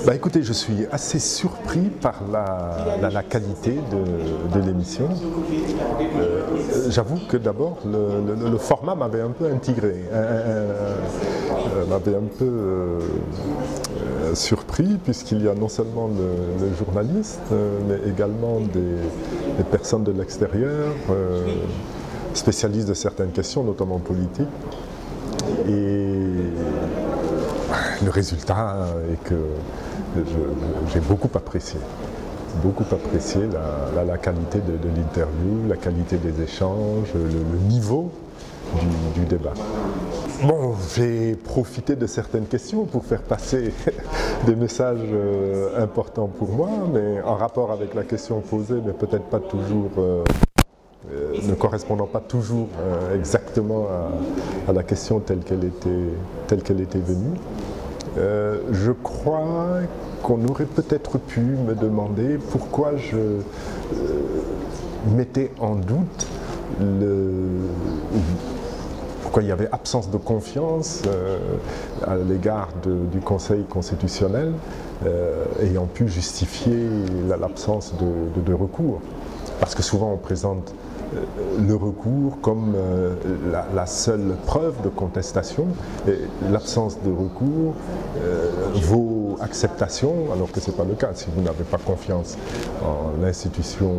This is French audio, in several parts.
Écoutez, je suis assez surpris par la qualité de l'émission. J'avoue que d'abord, le format m'avait un peu intégré, m'avait un peu surpris, puisqu'il y a non seulement le journaliste, mais également des personnes de l'extérieur, spécialistes de certaines questions, notamment politiques. Et le résultat est que j'ai beaucoup apprécié la qualité de l'interview, la qualité des échanges, le niveau du débat. Bon, j'ai profité de certaines questions pour faire passer des messages importants pour moi, mais en rapport avec la question posée, mais peut-être pas toujours, ne correspondant pas toujours exactement à la question telle qu'elle était venue. Je crois qu'on aurait peut-être pu me demander pourquoi je mettais en doute pourquoi il y avait absence de confiance à l'égard du Conseil constitutionnel ayant pu justifier l'absence de recours. Parce que souvent on présente le recours comme la seule preuve de contestation, et l'absence de recours vaut acceptation, alors que ce n'est pas le cas. Si vous n'avez pas confiance en l'institution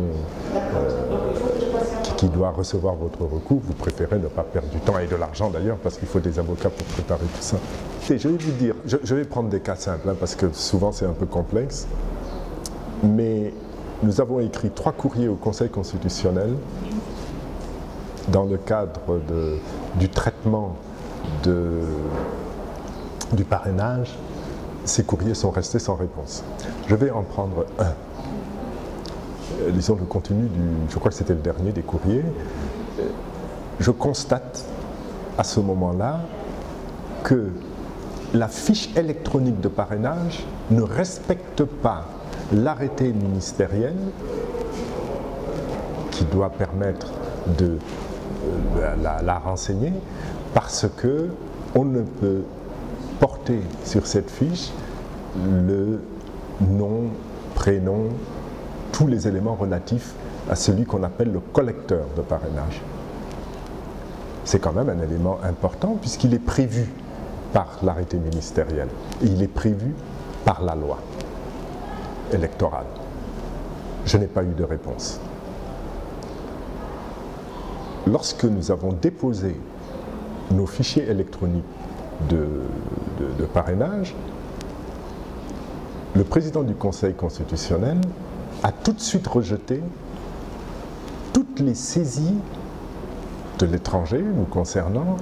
qui doit recevoir votre recours, vous préférez ne pas perdre du temps et de l'argent d'ailleurs, parce qu'il faut des avocats pour préparer tout ça. Et je vais vous dire, je vais prendre des cas simples, parce que souvent c'est un peu complexe, mais nous avons écrit 3 courriers au Conseil constitutionnel dans le cadre du traitement du parrainage. Ces courriers sont restés sans réponse. Je vais en prendre un. Lisons le contenu je crois que c'était le dernier des courriers. Je constate à ce moment-là que la fiche électronique de parrainage ne respecte pas l'arrêté ministériel qui doit permettre de la renseigner, parce que on ne peut porter sur cette fiche le nom, prénom, tous les éléments relatifs à celui qu'on appelle le collecteur de parrainage. C'est quand même un élément important puisqu'il est prévu par l'arrêté ministériel et il est prévu par la loi électorale. Je n'ai pas eu de réponse. Lorsque nous avons déposé nos fichiers électroniques de parrainage, le président du Conseil constitutionnel a tout de suite rejeté toutes les saisies de l'étranger nous concernant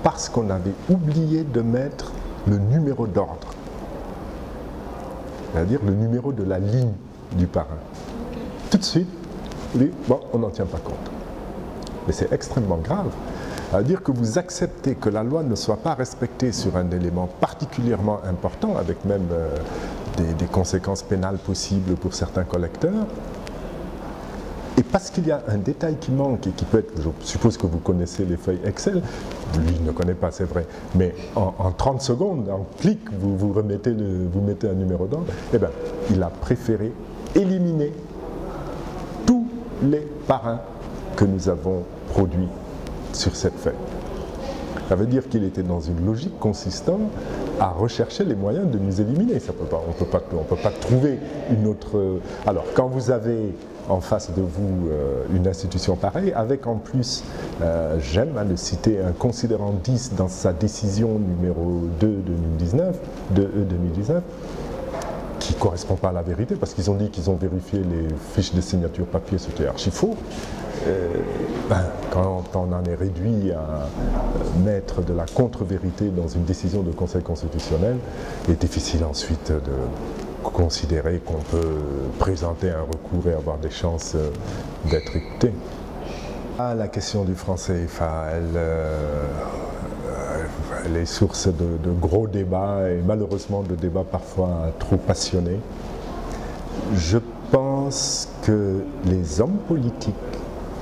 parce qu'on avait oublié de mettre le numéro d'ordre, c'est-à-dire le numéro de la ligne du parrain. Tout de suite, il dit, bon, on n'en tient pas compte. Mais c'est extrêmement grave. C'est-à-dire que vous acceptez que la loi ne soit pas respectée sur un élément particulièrement important, avec même des conséquences pénales possibles pour certains collecteurs. Et parce qu'il y a un détail qui manque et qui peut être, je suppose que vous connaissez les feuilles Excel, lui ne connaît pas, c'est vrai, mais en 30 secondes, en clic, vous mettez un numéro d'ordre, eh bien, il a préféré éliminer tous les parrains que nous avons produits sur cette feuille. Ça veut dire qu'il était dans une logique consistant à rechercher les moyens de nous éliminer. On ne peut pas trouver une autre... Alors, quand vous avez en face de vous une institution pareille, avec en plus, j'aime le citer, un considérant 10 dans sa décision numéro 2 2019, qui ne correspond pas à la vérité, parce qu'ils ont dit qu'ils ont vérifié les fiches de signature papier, ce qui est archi faux. Quand on en est réduit à mettre de la contre-vérité dans une décision de Conseil constitutionnel, il est difficile ensuite de considérer qu'on peut présenter un recours et avoir des chances d'être écouté. La question du franc CFA, elle est source de gros débats et malheureusement de débats parfois trop passionnés. Je pense que les hommes politiques,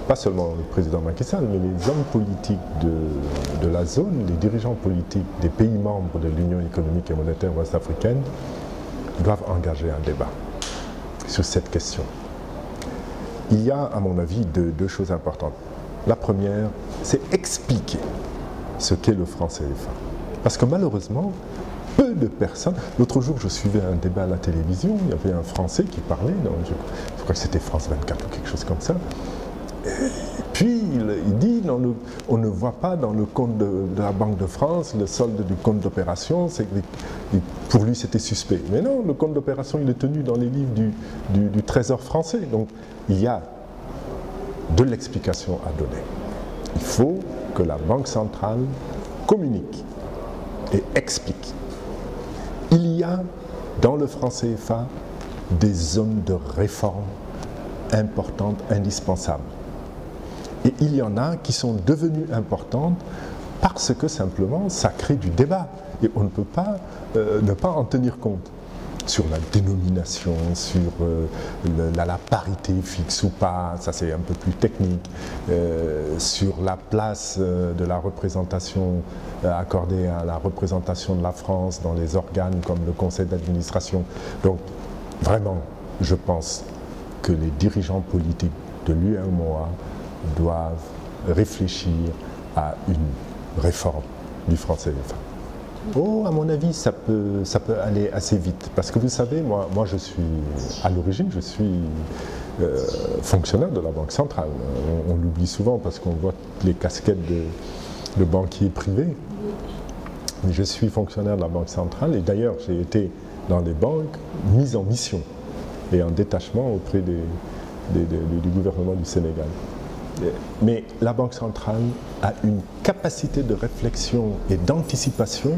pas seulement le président Macky Sall, mais les hommes politiques de la zone, les dirigeants politiques des pays membres de l'Union économique et monétaire ouest-africaine, doivent engager un débat sur cette question. Il y a, à mon avis, deux choses importantes. La première, c'est expliquer ce qu'est le franc CFA. Parce que malheureusement, peu de personnes... L'autre jour, je suivais un débat à la télévision, il y avait un Français qui parlait, je crois que c'était France 24 ou quelque chose comme ça. Et puis, il dit, on ne voit pas dans le compte de la Banque de France le solde du compte d'opération, pour lui c'était suspect. Mais non, le compte d'opération, il est tenu dans les livres du Trésor français. Donc, il y a de l'explication à donner. Il faut que la Banque centrale communique et explique. Il y a dans le franc CFA des zones de réforme importantes, indispensables. Et il y en a qui sont devenues importantes parce que simplement ça crée du débat. Et on ne peut pas ne pas en tenir compte. Sur la dénomination, sur la parité fixe ou pas, ça c'est un peu plus technique, sur la place de la représentation accordée à la représentation de la France dans les organes comme le conseil d'administration. Donc vraiment, je pense que les dirigeants politiques de l'UEMOA doivent réfléchir à une réforme du franc CFA. Oh, à mon avis, ça peut aller assez vite. Parce que vous savez, moi je suis, à l'origine, je suis fonctionnaire de la Banque centrale. On l'oublie souvent parce qu'on voit les casquettes de banquiers privés. Mais je suis fonctionnaire de la Banque centrale et d'ailleurs, j'ai été dans les banques mis en mission et en détachement auprès du gouvernement du Sénégal. Mais la Banque centrale a une capacité de réflexion et d'anticipation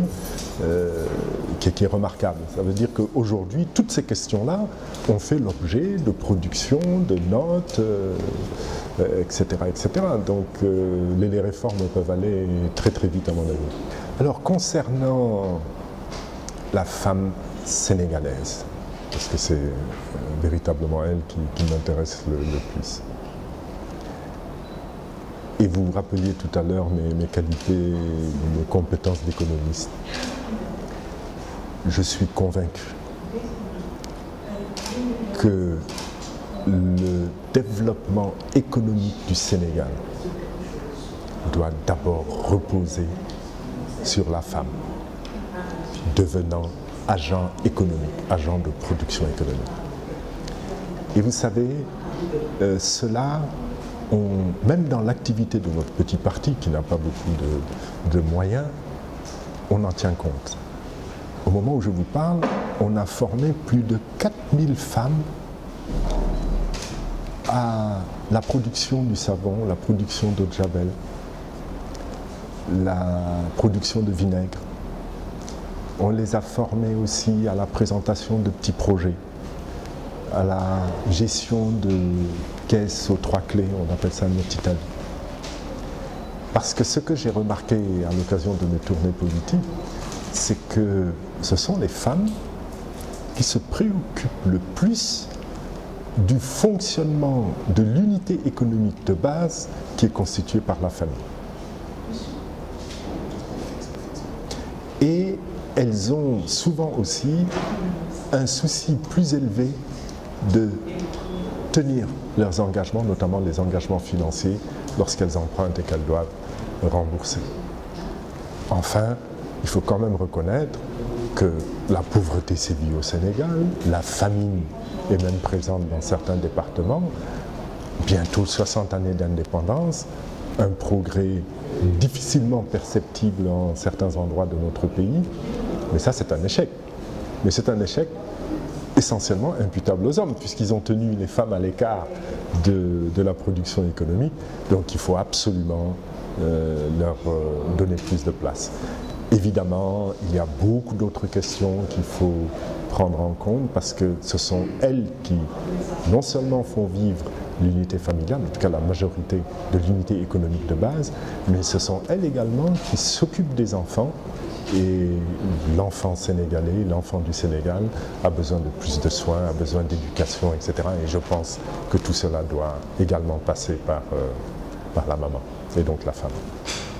qui est remarquable. Ça veut dire qu'aujourd'hui, toutes ces questions-là ont fait l'objet de production, de notes, etc., etc. Donc les réformes peuvent aller très très vite à mon avis. Alors concernant la femme sénégalaise, parce que c'est véritablement elle qui m'intéresse le plus. Et vous vous rappeliez tout à l'heure mes qualités, mes compétences d'économiste. Je suis convaincu que le développement économique du Sénégal doit d'abord reposer sur la femme, devenant agent économique, agent de production économique. Et vous savez, cela... même dans l'activité de notre petit parti, qui n'a pas beaucoup de moyens, on en tient compte. Au moment où je vous parle, on a formé plus de 4000 femmes à la production du savon, la production d'eau de Javel, la production de vinaigre. On les a formées aussi à la présentation de petits projets, à la gestion de caisses aux 3 clés, on appelle ça notre Italie. Parce que ce que j'ai remarqué à l'occasion de mes tournées politiques, c'est que ce sont les femmes qui se préoccupent le plus du fonctionnement de l'unité économique de base qui est constituée par la famille. Et elles ont souvent aussi un souci plus élevé de tenir leurs engagements, notamment les engagements financiers, lorsqu'elles empruntent et qu'elles doivent rembourser. Enfin, il faut quand même reconnaître que la pauvreté sévit au Sénégal, la famine est même présente dans certains départements, bientôt 60 années d'indépendance, un progrès difficilement perceptible en certains endroits de notre pays, mais ça c'est un échec. Mais c'est un échec essentiellement imputable aux hommes, puisqu'ils ont tenu les femmes à l'écart de la production économique, donc il faut absolument leur donner plus de place. Évidemment, il y a beaucoup d'autres questions qu'il faut prendre en compte, parce que ce sont elles qui, non seulement font vivre l'unité familiale, en tout cas la majorité de l'unité économique de base, mais ce sont elles également qui s'occupent des enfants. Et l'enfant sénégalais, l'enfant du Sénégal a besoin de plus de soins, a besoin d'éducation, etc. Et je pense que tout cela doit également passer par la maman, et donc la femme.